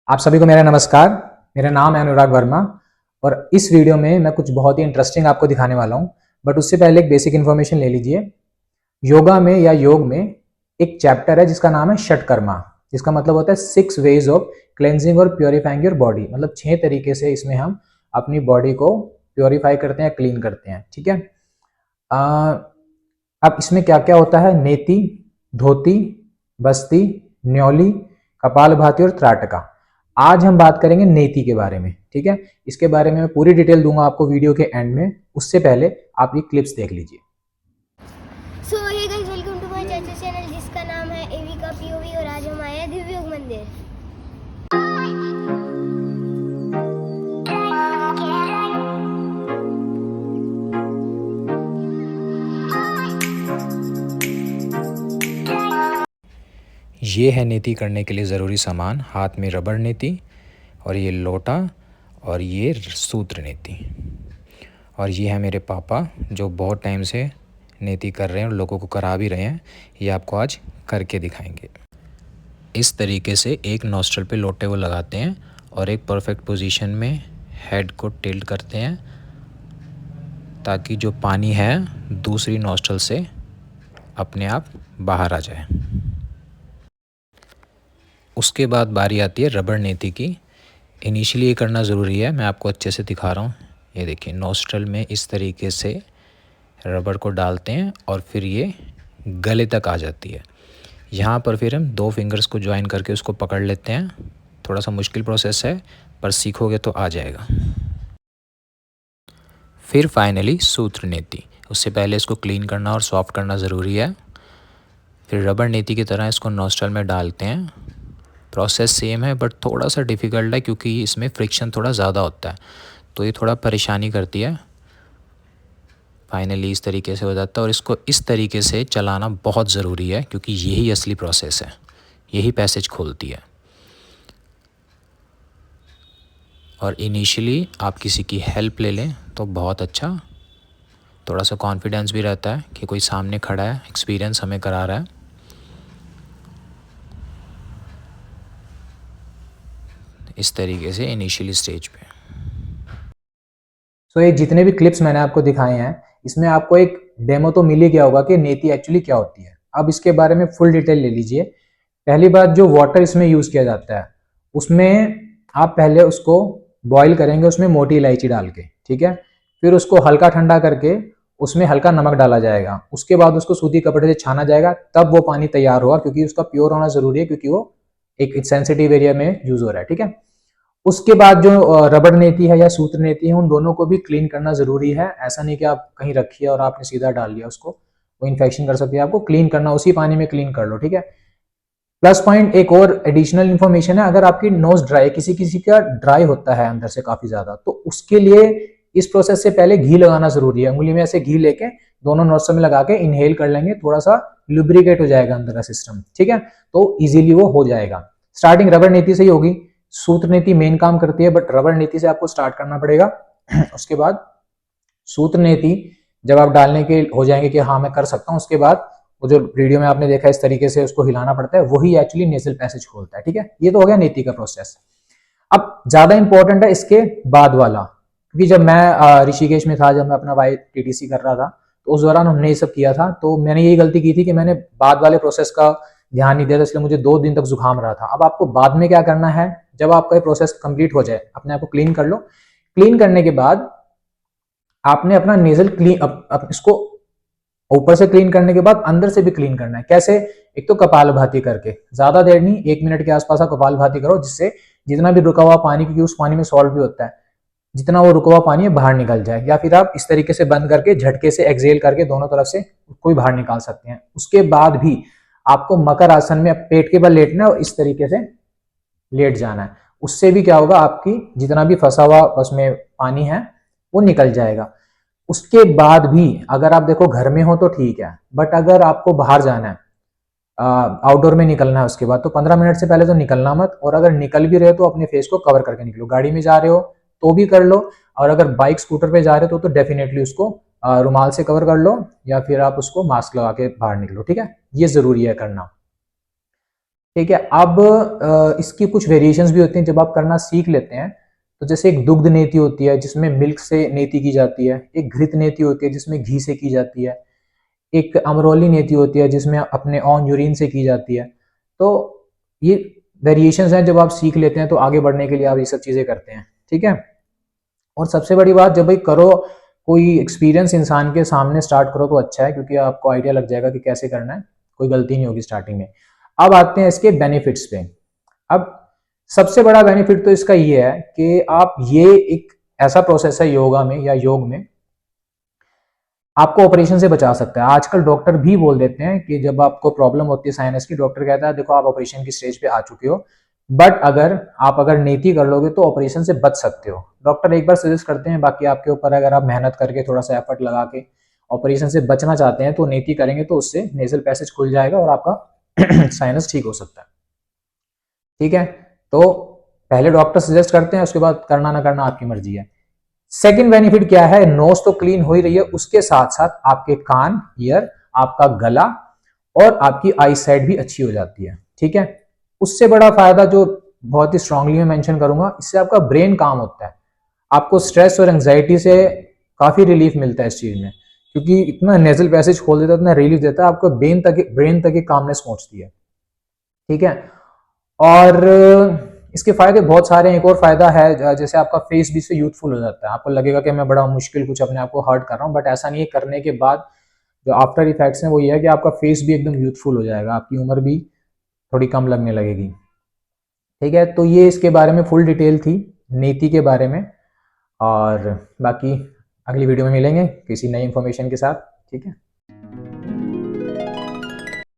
आप सभी को मेरा नमस्कार। मेरा नाम है अनुराग वर्मा और इस वीडियो में मैं कुछ बहुत ही इंटरेस्टिंग आपको दिखाने वाला हूं। बट उससे पहले एक बेसिक इन्फॉर्मेशन ले लीजिए। योगा में या योग में एक चैप्टर है जिसका नाम है षटकर्मा, जिसका मतलब होता है 6 वेज ऑफ क्लेंजिंग और प्योरीफाइंग योर बॉडी। मतलब 6 तरीके से इसमें हम अपनी बॉडी को प्योरीफाई करते हैं, क्लीन करते हैं। ठीक है। अब इसमें क्या क्या होता है? नेति, धोती, बस्ती, न्योली, कपालभाति और त्राटका। आज हम बात करेंगे नेति के बारे में। ठीक है। इसके बारे में मैं पूरी डिटेल दूंगा आपको वीडियो के एंड में। उससे पहले आप ये क्लिप्स देख लीजिए। So hey guys, welcome to my channel जिसका नाम है एवी का पीओवी और आज हम आए हैं दिव्य योग मंदिर। ये है नेति करने के लिए ज़रूरी सामान। हाथ में रबड़ नेति और ये लोटा और ये सूत्र नेति। और ये है मेरे पापा जो बहुत टाइम से नेति कर रहे हैं और लोगों को करा भी रहे हैं। ये आपको आज करके दिखाएंगे। इस तरीके से एक नॉस्ट्रल पे लोटे वो लगाते हैं और एक परफेक्ट पोजीशन में हेड को टिल्ट करते हैं ताकि जो पानी है दूसरी नॉस्ट्रल से अपने आप बाहर आ जाए। उसके बाद बारी आती है रबड़ नेति की। इनिशियली ये करना ज़रूरी है, मैं आपको अच्छे से दिखा रहा हूँ। ये देखिए, नॉस्ट्रल में इस तरीके से रबड़ को डालते हैं और फिर ये गले तक आ जाती है। यहाँ पर फिर हम 2 फिंगर्स को ज्वाइन करके उसको पकड़ लेते हैं। थोड़ा सा मुश्किल प्रोसेस है पर सीखोगे तो आ जाएगा। फिर फाइनली सूत्र नेति। उससे पहले इसको क्लीन करना और सॉफ्ट करना ज़रूरी है। फिर रबड़ नेति की तरह इसको नॉस्ट्रल में डालते हैं। प्रोसेस सेम है बट थोड़ा सा डिफ़िकल्ट है क्योंकि इसमें फ्रिक्शन थोड़ा ज़्यादा होता है, तो ये थोड़ा परेशानी करती है। फाइनली इस तरीके से हो जाता है और इसको इस तरीके से चलाना बहुत ज़रूरी है क्योंकि यही असली प्रोसेस है, यही पैसेज खोलती है। और इनिशियली आप किसी की हेल्प ले लें तो बहुत अच्छा, थोड़ा सा कॉन्फिडेंस भी रहता है कि कोई सामने खड़ा है, एक्सपीरियंस हमें करा रहा है। इस तरीके से इनिशियली स्टेज पे। सो ये जितने भी क्लिप्स मैंने आपको दिखाए हैं इसमें आपको एक डेमो तो मिल ही गया होगा कि नेति एक्चुअली क्या होती है। अब इसके बारे में फुल डिटेल ले लीजिए। पहली बात, जो वाटर इसमें यूज किया जाता है उसमें आप पहले उसको बॉईल करेंगे, उसमें मोटी इलायची डाल के। ठीक है। फिर उसको हल्का ठंडा करके उसमें हल्का नमक डाला जाएगा। उसके बाद उसको सूती कपड़े से छाना जाएगा, तब वो पानी तैयार होगा क्योंकि उसका प्योर होना जरूरी है क्योंकि वो एक सेंसिटिव एरिया में यूज हो रहा है। ठीक है। उसके बाद जो रबड़ नेति है या सूत्र नेति है उन दोनों को भी क्लीन करना जरूरी है। ऐसा नहीं कि आप कहीं रखिए और आपने सीधा डाल लिया उसको, वो इन्फेक्शन कर सकती है। आपको क्लीन करना, उसी पानी में क्लीन कर लो। ठीक है। प्लस पॉइंट एक और एडिशनल इन्फॉर्मेशन है, अगर आपकी नोज ड्राई, किसी किसी का ड्राई होता है अंदर से काफी ज्यादा, तो उसके लिए इस प्रोसेस से पहले घी लगाना जरूरी है। उंगली में ऐसे घी लेके दोनों नोस्ट्रल में लगा के इनहेल कर लेंगे, थोड़ा सा लुब्रिकेट हो जाएगा अंदर का सिस्टम। ठीक है। तो इजीली वो हो जाएगा। स्टार्टिंग रबड़ नेति से ही होगी। सूत्र नीति मेन काम करती है बट रबड़ नीति से आपको स्टार्ट करना पड़ेगा। उसके बाद सूत्र नीति जब आप डालने के हो जाएंगे कि हाँ मैं कर सकता हूँ, उसके बाद वो जो वीडियो में आपने देखा इस तरीके से उसको हिलाना पड़ता है, वही एक्चुअली नेजल पैसेज खोलता है। ठीक है। ये तो हो गया नीति का प्रोसेस। अब ज्यादा इंपॉर्टेंट है इसके बाद वाला, क्योंकि जब मैं ऋषिकेश में था, जब मैं अपना YTTC कर रहा था, तो उस दौरान हमने ये सब किया था। तो मैंने यही गलती की थी कि मैंने बाद वाले प्रोसेस का ध्यान नहीं दिया था, इसलिए मुझे 2 दिन तक जुकाम रहा था। अब आपको बाद में क्या करना है, जब आपका ये प्रोसेस कंप्लीट हो जाए, अपने आप को क्लीन कर लो। क्लीन करने के बाद आपने अपना नेजल क्लीन, इसको ऊपर से क्लीन करने के बाद अंदर से भी क्लीन करना है। कैसे? एक तो कपालभाति करके, ज्यादा देर नहीं, 1 मिनट के आसपास आप कपालभाति करो, जिससे जितना भी रुका हुआ पानी, क्योंकि उस पानी में सॉल्ट भी होता है, जितना वो रुका हुआ पानी है बाहर निकल जाए। या फिर आप इस तरीके से बंद करके झटके से एक्सेल करके दोनों तरफ से उसको भी बाहर निकाल सकते हैं। उसके बाद भी आपको मकर आसन में पेट के बल लेटना है और इस तरीके से लेट जाना है। उससे भी क्या होगा, आपकी जितना भी फंसा हुआ उसमें पानी है वो निकल जाएगा। उसके बाद भी अगर आप देखो घर में हो तो ठीक है, बट अगर आपको बाहर जाना है, आउटडोर में निकलना है, उसके बाद तो 15 मिनट से पहले तो निकलना मत। और अगर निकल भी रहे हो तो अपने फेस को कवर करके निकलो। गाड़ी में जा रहे हो तो भी कर लो, और अगर बाइक स्कूटर पे जा रहे हो तो डेफिनेटली उसको रुमाल से कवर कर लो, या फिर आप उसको मास्क लगा के बाहर निकलो। ठीक है। ये जरूरी है करना। ठीक है। अब इसकी कुछ वेरिएशंस भी होती हैं जब आप करना सीख लेते हैं। तो जैसे एक दुग्ध नेति होती है जिसमें मिल्क से नेति की जाती है, एक घृत नेति होती है जिसमें घी से की जाती है, एक अमरोली नेति होती है जिसमें अपने ऑन यूरिन से की जाती है। तो ये वेरिएशंस हैं, जब आप सीख लेते हैं तो आगे बढ़ने के लिए आप ये सब चीज़ें करते हैं, ठीक है। और सबसे बड़ी बात, जब भाई करो कोई एक्सपीरियंस इंसान के सामने स्टार्ट करो तो अच्छा है, क्योंकि आपको आइडिया लग जाएगा कि कैसे करना है, कोई गलती नहीं होगी स्टार्टिंग में। अब आते हैं इसके बेनिफिट्स पे। अब सबसे बड़ा बेनिफिट तो इसका ये है कि आप ये एक ऐसा प्रोसेस है योगा में या योग में, आपको ऑपरेशन से बचा सकता है। आजकल डॉक्टर भी बोल देते हैं कि जब आपको प्रॉब्लम होती है साइनस की, डॉक्टर कहता है देखो आप ऑपरेशन की स्टेज पे आ चुके हो, बट अगर नेति कर लोगे तो ऑपरेशन से बच सकते हो। डॉक्टर एक बार सजेस्ट करते हैं, बाकी आपके ऊपर, अगर आप मेहनत करके थोड़ा सा एफर्ट लगा के ऑपरेशन से बचना चाहते हैं तो नेति करेंगे तो उससे नेजल पैसेज खुल जाएगा और आपका साइनस ठीक हो सकता है, ठीक है। तो पहले डॉक्टर सजेस्ट करते हैं, उसके बाद करना ना करना आपकी मर्जी है। सेकंड बेनिफिट क्या है, नोज तो क्लीन हो ही रही है, उसके साथ साथ आपके कान, ईयर, आपका गला और आपकी आई साइट भी अच्छी हो जाती है, ठीक है। उससे बड़ा फायदा जो बहुत ही स्ट्रांगली मैं मेंशन करूंगा, इससे आपका ब्रेन काम होता है। आपको स्ट्रेस और एंजाइटी से काफी रिलीफ मिलता है इस चीज में, क्योंकि इतना नेजल पैसेज खोल देता है, इतना रिलीफ देता है, आपको ब्रेन तक कामनेस पहुंचती है, ठीक है। और इसके फायदे बहुत सारे हैं। एक और फायदा है, जैसे आपका फेस भी से यूथफुल हो जाता है। आपको लगेगा कि मैं बड़ा मुश्किल कुछ अपने आप को हर्ट कर रहा हूँ, बट ऐसा नहीं है। करने के बाद जो आफ्टर इफेक्ट्स हैं वो ये है कि आपका फेस भी एकदम यूथफुल हो जाएगा, आपकी उम्र भी थोड़ी कम लगने लगेगी, ठीक है। तो ये इसके बारे में फुल डिटेल थी नेति के बारे में, और बाकी अगली वीडियो में मिलेंगे किसी नई इन्फॉर्मेशन के साथ, ठीक है।